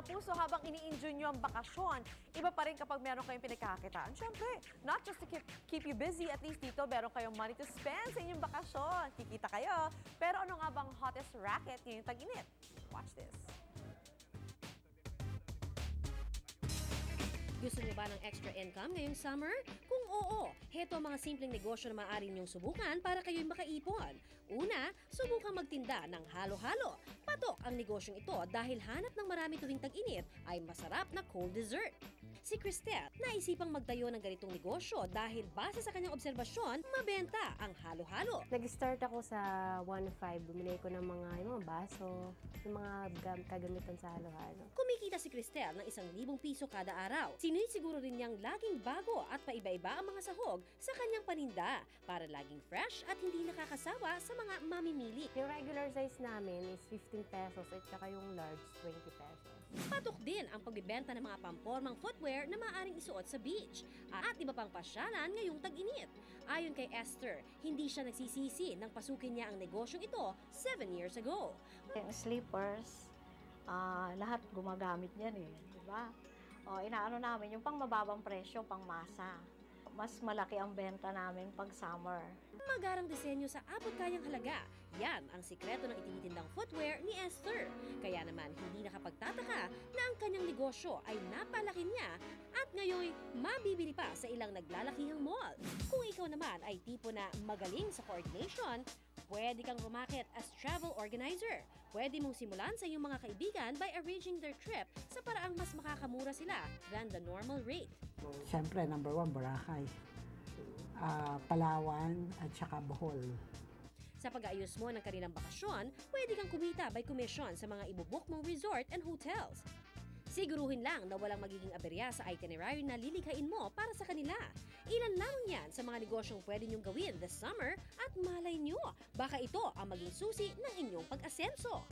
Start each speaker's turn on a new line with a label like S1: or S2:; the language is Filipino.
S1: kapuso, habang ini-enjoy nyo ang bakasyon, iba pa rin kapag meron kayong pinagkakakitaan. Siyempre, not just to keep you busy, at least dito meron kayong money to spend sa inyong bakasyon. Kikita kayo. Pero ano nga bang hottest racket ngayong tag-init? Watch this.
S2: Gusto niyo ba ng extra income ngayong summer? Kung oo, heto ang mga simpleng negosyo na maaari niyong subukan para kayo'y makaipon. Una, subukang magtinda ng halo-halo. Patok ang negosyong ito dahil hanap ng marami tuwing tag-init ay masarap na cold dessert. Si Cristel, naisipang magtayo ng ganitong negosyo dahil base sa kanyang obserbasyon, mabenta ang halo-halo.
S3: Nag-start ako sa 1.5. Bumili ko ng yung mga baso, yung mga kagamitan sa halo-halo.
S2: Kumikita si Cristel ng 1,000 piso kada araw. Sinisiguro rin niyang laging bago at paiba-iba ang mga sahog sa kanyang paninda para laging fresh at hindi nakakasawa sa mga mamimili.
S3: Yung regular size namin is 15 pesos at saka yung large 20 pesos.
S2: Patok din ang pagbibenta ng mga pampormang footwear na maaaring isuot sa beach at iba pang pasyalan ngayong tag-init. Ayon kay Esther, hindi siya nagsisisi nang pasukin niya ang negosyong ito 7 years ago.
S4: Yung slippers, lahat gumagamit niyan eh, di ba? Inaano namin yung pang mababang presyo, pang masa. Mas malaki ang benta namin pag summer.
S2: Magarang disenyo sa abot kayang halaga. Yan ang sikreto ng itinitindang footwear ni Esther. Kaya naman hindi nakapagtataka na ang kanyang negosyo ay napalaki niya at ngayon mabibili pa sa ilang naglalakihang mall. Kung ikaw naman ay tipo na magaling sa coordination, pwede kang rumakit as travel organizer. Pwede mong simulan sa iyong mga kaibigan by arranging their trip sa paraang mas makakamura sila than the normal rate.
S5: Siyempre, number 1, Boracay, Palawan, at saka Bohol.
S2: Sa pag-aayos mo ng kanilang bakasyon, pwede kang kumita by commission sa mga ibubuk mong resort and hotels. Siguruhin lang na walang magiging aberya sa itinerary na lilikhain mo para sa kanila. Ilan lang yan sa mga negosyong pwede niyong gawin this summer at malay nyo, baka ito ang maging susi ng inyong pag-asenso.